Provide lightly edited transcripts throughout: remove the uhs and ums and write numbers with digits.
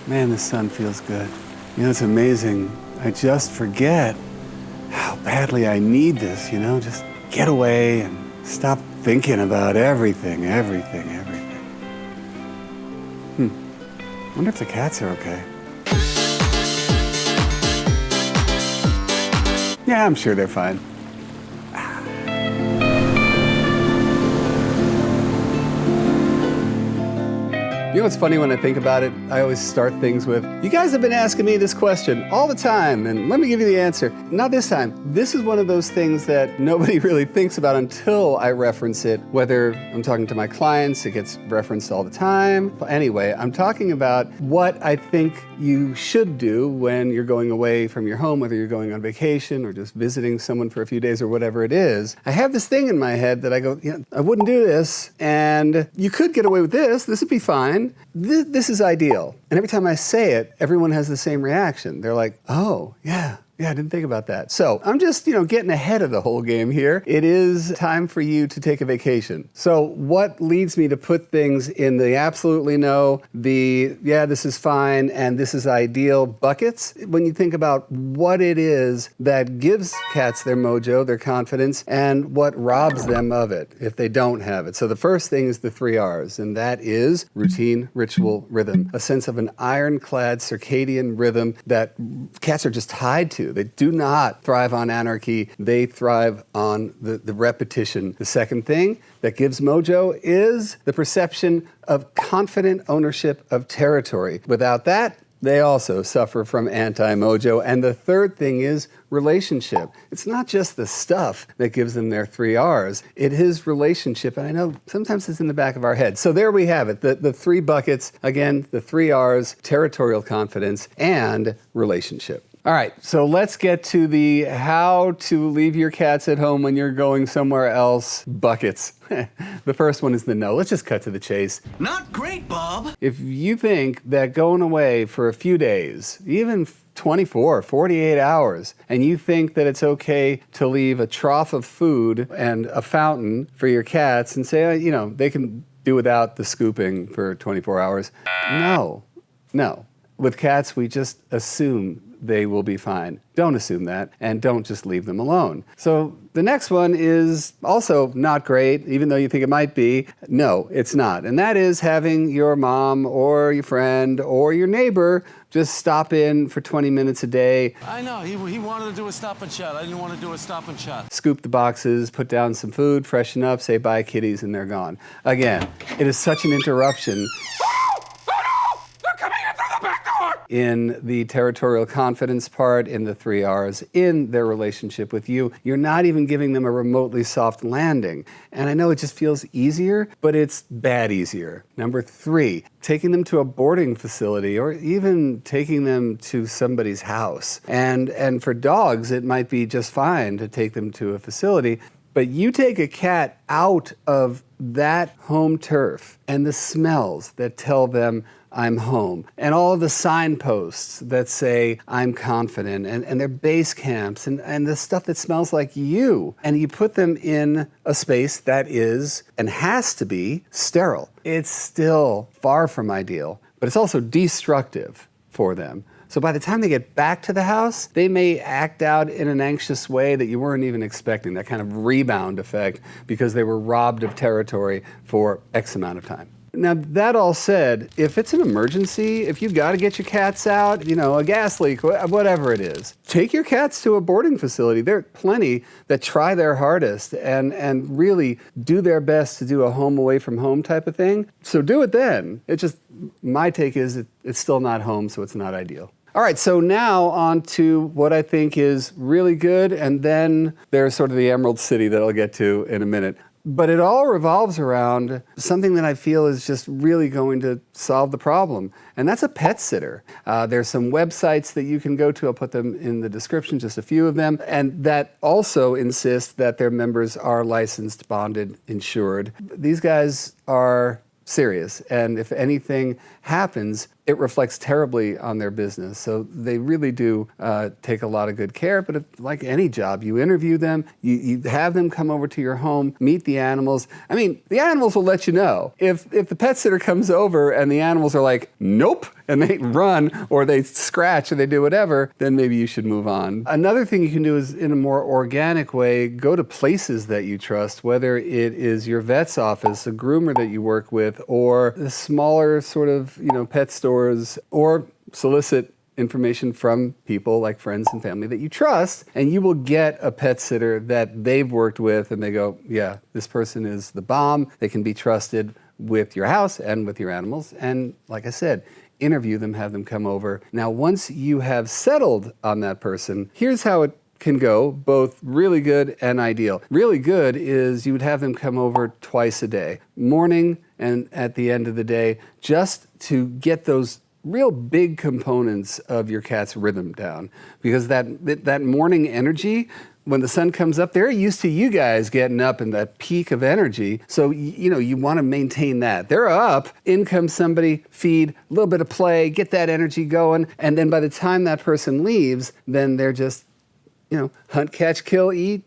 Man, the sun feels good. You know, it's amazing. I just forget how badly I need this, just get away and stop thinking about everything. Wonder if the cats are okay. Yeah, I'm sure they're fine. You know what's funny when I think about it? I always start things with, you guys have been asking me this question all the time, and let me give you the answer. Not this time. This is one of those things that nobody really thinks about until I reference it. Whether I'm talking to my clients, it gets referenced all the time. Anyway, I'm talking about what I think you should do when you're going away from your home, whether you're going on vacation or just visiting someone for a few days or whatever it is. I have this thing in my head that I go, I wouldn't do this, and you could get away with this. This would be fine. This is ideal. And every time I say it, everyone has the same reaction. They're like, oh, yeah, I didn't think about that. So I'm just, getting ahead of the whole game here. It is time for you to take a vacation. So what leads me to put things in the absolutely no, the this is fine, and this is ideal buckets? When you think about what it is that gives cats their mojo, their confidence, and what robs them of it if they don't have it. So the first thing is the 3 R's, and that is routine, ritual, rhythm. A sense of an ironclad circadian rhythm that cats are just tied to. They do not thrive on anarchy. They thrive on the repetition. The second thing that gives mojo is the perception of confident ownership of territory. Without that, they also suffer from anti-mojo. And the third thing is relationship. It's not just the stuff that gives them their 3 R's. It is relationship. And I know sometimes it's in the back of our head. So there we have it. The 3 buckets. Again, the 3 R's, territorial confidence and relationship. All right, so let's get to the how to leave your cats at home when you're going somewhere else buckets. The first one is the no. Let's just cut to the chase. Not great, Bob. If you think that going away for a few days, even 24, 48 hours, and you think that it's okay to leave a trough of food and a fountain for your cats and say, they can do without the scooping for 24 hours. No. With cats, we just assume they will be fine. Don't assume that, and don't just leave them alone. So the next one is also not great, even though you think it might be. No, it's not. And that is having your mom or your friend or your neighbor just stop in for 20 minutes a day. I know, he wanted to do a stop and chat. I didn't want to do a stop and chat. Scoop the boxes, put down some food, freshen up, say bye kitties, and they're gone. Again, it is such an interruption in the territorial confidence part, in the 3 R's, in their relationship with you. You're not even giving them a remotely soft landing. And I know it just feels easier, but it's bad easier. Number 3, taking them to a boarding facility or even taking them to somebody's house. And for dogs, it might be just fine to take them to a facility. But you take a cat out of that home turf and the smells that tell them I'm home, and all of the signposts that say I'm confident, and their base camps, and the stuff that smells like you. And you put them in a space that is, and has to be, sterile. It's still far from ideal, but it's also destructive for them. So by the time they get back to the house, they may act out in an anxious way that you weren't even expecting, that kind of rebound effect, because they were robbed of territory for X amount of time. Now, that all said, if it's an emergency, if you've got to get your cats out, a gas leak, whatever it is, take your cats to a boarding facility. There are plenty that try their hardest and really do their best to do a home away from home type of thing. So do it then. My take is it's still not home, so it's not ideal. All right, so now on to what I think is really good, and then there's sort of the Emerald City that I'll get to in a minute. But it all revolves around something that I feel is just really going to solve the problem, and that's a Petsitter. There's some websites that you can go to. I'll put them in the description, just a few of them, and that also insist that their members are licensed, bonded, insured. These guys are serious, and if anything happens, it reflects terribly on their business. So they really do take a lot of good care. But like any job, you interview them, you have them come over to your home, meet the animals. I mean, the animals will let you know. If the pet sitter comes over and the animals are like, nope, and they run or they scratch or they do whatever, then maybe you should move on. Another thing you can do is, in a more organic way, go to places that you trust, whether it is your vet's office, a groomer that you work with, or the smaller sort of, pet stores, or solicit information from people like friends and family that you trust, and you will get a pet sitter that they've worked with and they go, yeah, this person is the bomb. They can be trusted with your house and with your animals. And like I said, interview them, have them come over. Now, once you have settled on that person, here's how it can go, both really good and ideal. Really good is you would have them come over twice a day, morning and at the end of the day, just to get those real big components of your cat's rhythm down. Because that morning energy, when the sun comes up, they're used to you guys getting up in that peak of energy. So, you want to maintain that. They're up, in comes somebody, feed, a little bit of play, get that energy going. And then by the time that person leaves, then they're just, hunt, catch, kill, eat,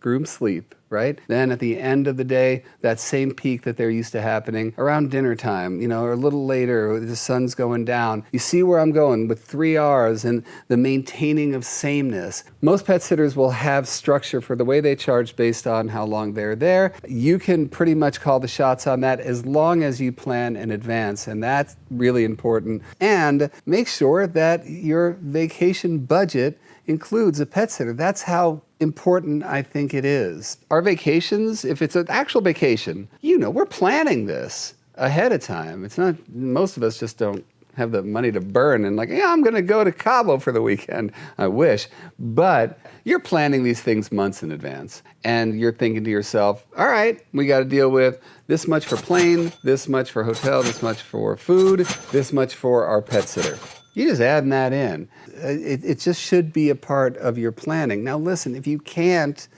groom, sleep, right? Then at the end of the day, that same peak that they're used to happening around dinner time, or a little later, the sun's going down. You see where I'm going with 3 R's and the maintaining of sameness. Most pet sitters will have structure for the way they charge based on how long they're there. You can pretty much call the shots on that as long as you plan in advance, and that's really important. And make sure that your vacation budget includes a pet sitter. That's how important I think it is. Our vacations, if it's an actual vacation, we're planning this ahead of time. It's not, most of us just don't have the money to burn and I'm going to go to Cabo for the weekend. I wish. But you're planning these things months in advance. And you're thinking to yourself, all right, we got to deal with this much for plane, this much for hotel, this much for food, this much for our pet sitter. You just adding that in. It just should be a part of your planning. Now listen, if you can't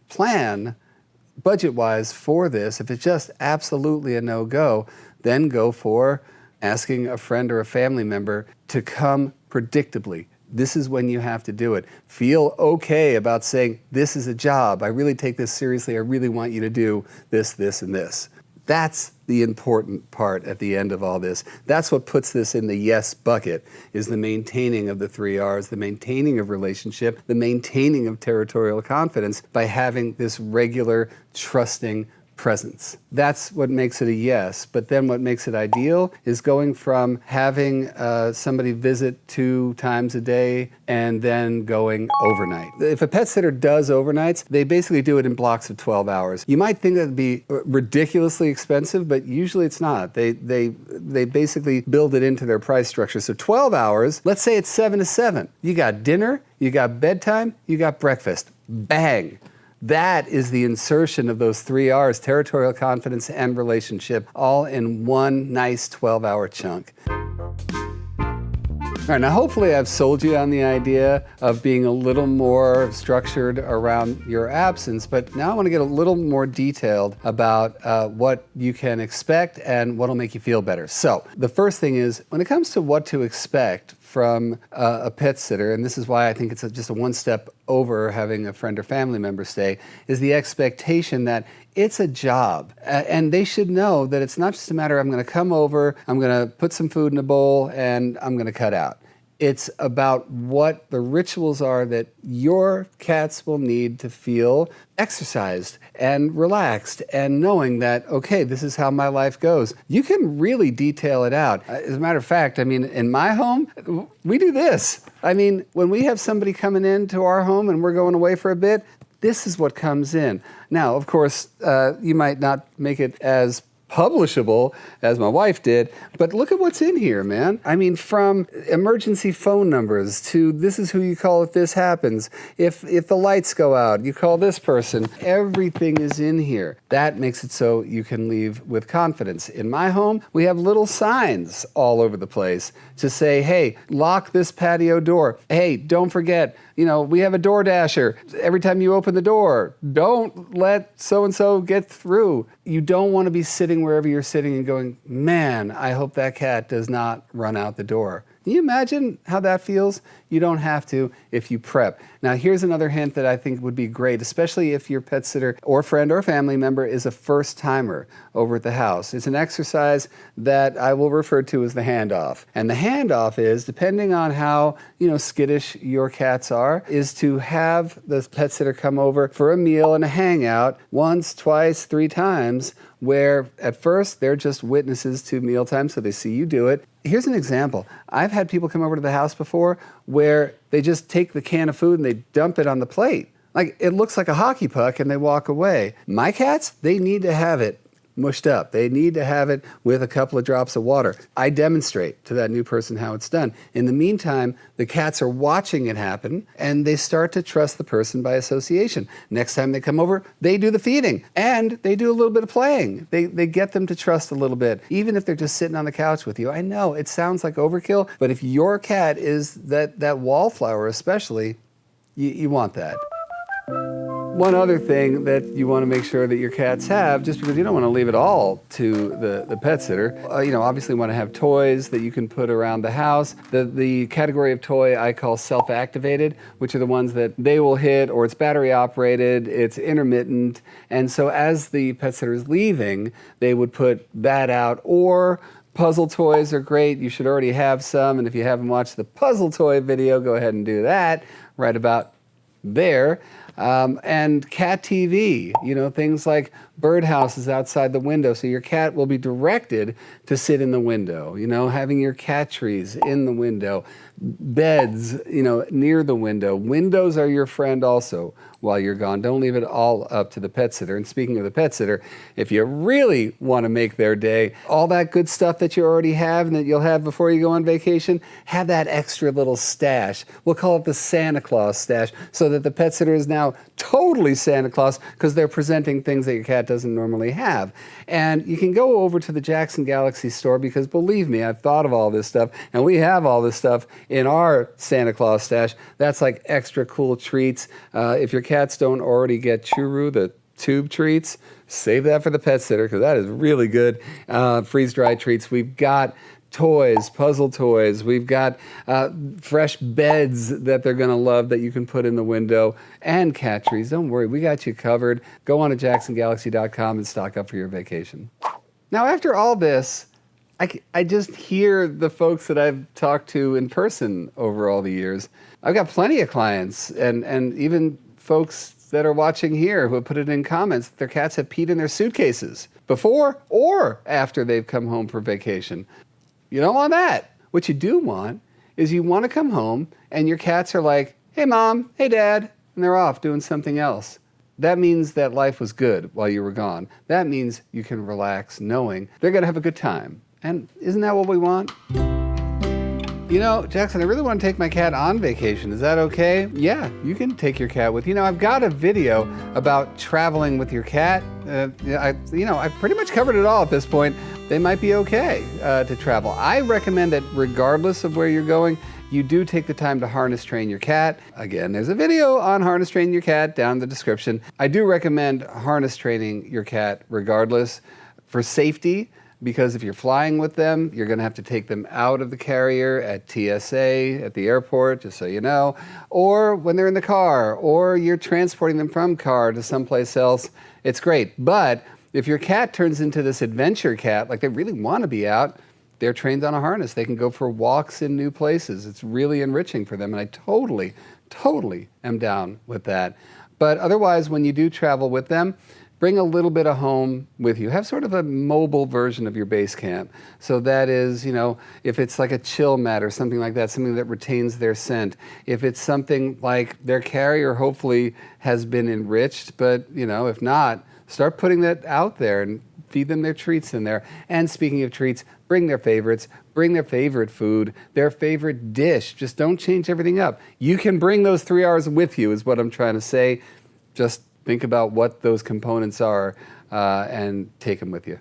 plan budget-wise for this, if it's just absolutely a no-go, then go for asking a friend or a family member to come predictably. This is when you have to do it. Feel okay about saying, this is a job. I really take this seriously. I really want you to do this, this, and this. That's the important part at the end of all this. That's what puts this in the yes bucket, is the maintaining of the 3 R's, the maintaining of relationship, the maintaining of territorial confidence by having this regular, trusting presence. That's what makes it a yes. But then what makes it ideal is going from having somebody visit 2 times a day and then going overnight. If a pet sitter does overnights, they basically do it in blocks of 12 hours. You might think that would be ridiculously expensive, but usually it's not. They basically build it into their price structure. So 12 hours, let's say it's 7 to 7. You got dinner, you got bedtime, you got breakfast. Bang. That is the insertion of those 3 R's, territorial confidence and relationship, all in one nice 12-hour chunk. All right, now hopefully I've sold you on the idea of being a little more structured around your absence, but now I want to get a little more detailed about what you can expect and what will make you feel better. So the first thing is, when it comes to what to expect from a pet sitter, and this is why I think it's just a one step over having a friend or family member stay, is the expectation that it's a job. And they should know that it's not just a matter of I'm going to come over, I'm going to put some food in a bowl, and I'm going to cut out. It's about what the rituals are that your cats will need to feel exercised and relaxed and knowing that, okay, this is how my life goes. You can really detail it out. As a matter of fact, in my home, we do this. When we have somebody coming into our home and we're going away for a bit, this is what comes in. Now, of course, you might not make it as publishable as my wife did, but look at what's in here, man. From emergency phone numbers to this is who you call if this happens. If the lights go out, you call this person. Everything is in here. That makes it so you can leave with confidence. In my home, we have little signs all over the place to say, hey, lock this patio door. Hey, don't forget, We have a door dasher. Every time you open the door, don't let so-and-so get through. You don't want to be sitting wherever you're sitting and going, man, I hope that cat does not run out the door. Can you imagine how that feels? You don't have to if you prep. Now, here's another hint that I think would be great, especially if your pet sitter or friend or family member is a first timer over at the house. It's an exercise that I will refer to as the handoff. And the handoff is, depending on how, skittish your cats are, is to have the pet sitter come over for a meal and a hangout once, twice, 3 times, where at first they're just witnesses to mealtime, so they see you do it. Here's an example. I've had people come over to the house before where they just take the can of food and they dump it on the plate. Like, it looks like a hockey puck and they walk away. My cats, they need to have it mushed up. They need to have it with a couple of drops of water. I demonstrate to that new person how it's done. In the meantime, the cats are watching it happen and they start to trust the person by association. Next time they come over, they do the feeding and they do a little bit of playing. They get them to trust a little bit, even if they're just sitting on the couch with you. I know it sounds like overkill, but if your cat is that wallflower especially, you want that. One other thing that you want to make sure that your cats have, just because you don't want to leave it all to the pet sitter, obviously want to have toys that you can put around the house. The category of toy I call self-activated, which are the ones that they will hit, or it's battery operated, it's intermittent, and so as the pet sitter is leaving, they would put that out, or puzzle toys are great. You should already have some, and if you haven't watched the puzzle toy video, go ahead and do that right about there. And cat TV, things like birdhouses outside the window, so your cat will be directed to sit in the window, having your cat trees in the window, beds, near the window. Windows are your friend also while you're gone. Don't leave it all up to the pet sitter. And speaking of the pet sitter, if you really want to make their day, all that good stuff that you already have and that you'll have before you go on vacation, have that extra little stash. We'll call it the Santa Claus stash, so that the pet sitter is now totally Santa Claus because they're presenting things that your cat doesn't normally have. And you can go over to the Jackson Galaxy store, because believe me, I've thought of all this stuff, and we have all this stuff in our Santa Claus stash. That's like extra cool treats. If your cats don't already get Churu, the tube treats, save that for the pet sitter, because that is really good. Freeze-dried treats. We've got toys, puzzle toys. We've got fresh beds that they're going to love that you can put in the window, and cat trees. Don't worry, we got you covered. Go on to jacksongalaxy.com and stock up for your vacation. Now, after all this, I just hear the folks that I've talked to in person over all the years. I've got plenty of clients and even folks that are watching here who have put it in comments that their cats have peed in their suitcases before or after they've come home for vacation. You don't want that. What you do want is you want to come home and your cats are like, hey, Mom, hey, Dad, and they're off doing something else. That means that life was good while you were gone. That means you can relax knowing they're going to have a good time. And isn't that what we want? Jackson, I really want to take my cat on vacation. Is that okay? Yeah, you can take your cat with you. I've got a video about traveling with your cat. I've pretty much covered it all at this point. They might be okay to travel. I recommend that regardless of where you're going, you do take the time to harness train your cat. Again, there's a video on harness training your cat down in the description. I do recommend harness training your cat regardless for safety, because if you're flying with them, you're going to have to take them out of the carrier at TSA, at the airport, just so you know, or when they're in the car, or you're transporting them from car to someplace else. It's great. But if your cat turns into this adventure cat, like they really want to be out, they're trained on a harness. They can go for walks in new places. It's really enriching for them, and I totally am down with that. But otherwise, when you do travel with them, bring a little bit of home with you. Have sort of a mobile version of your base camp. So that is, if it's like a chill mat or something like that, something that retains their scent. If it's something like their carrier hopefully has been enriched, but, if not, start putting that out there and feed them their treats in there. And speaking of treats, bring their favorites, bring their favorite food, their favorite dish. Just don't change everything up. You can bring those 3 hours with you, is what I'm trying to say. Just think about what those components are and take them with you.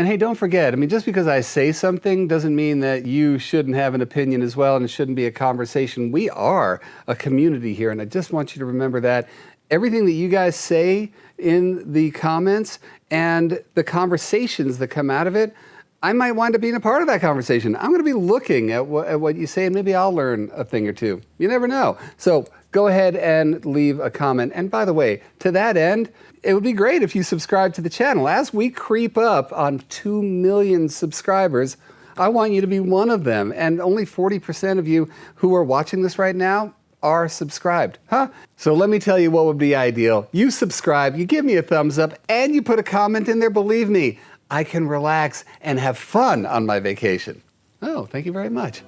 And hey, don't forget, I mean, just because I say something doesn't mean that you shouldn't have an opinion as well and it shouldn't be a conversation. We are a community here, and I just want you to remember that. Everything that you guys say in the comments and the conversations that come out of it, I might wind up being a part of that conversation. I'm going to be looking at what you say, and maybe I'll learn a thing or two. You never know. So go ahead and leave a comment. And by the way, to that end, it would be great if you subscribe to the channel. As we creep up on 2 million subscribers, I want you to be one of them. And only 40% of you who are watching this right now are subscribed. So let me tell you what would be ideal. You subscribe, you give me a thumbs up, and you put a comment in there. Believe me, I can relax and have fun on my vacation. Oh, thank you very much.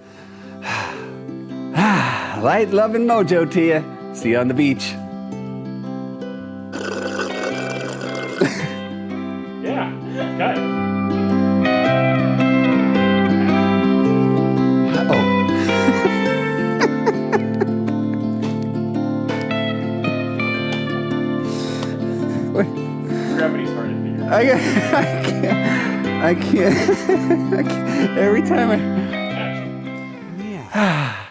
Light, love, and mojo to you. See you on the beach. Yeah, cut. Gravity's hard to figure out. I can't. Every time I... Action. Yeah.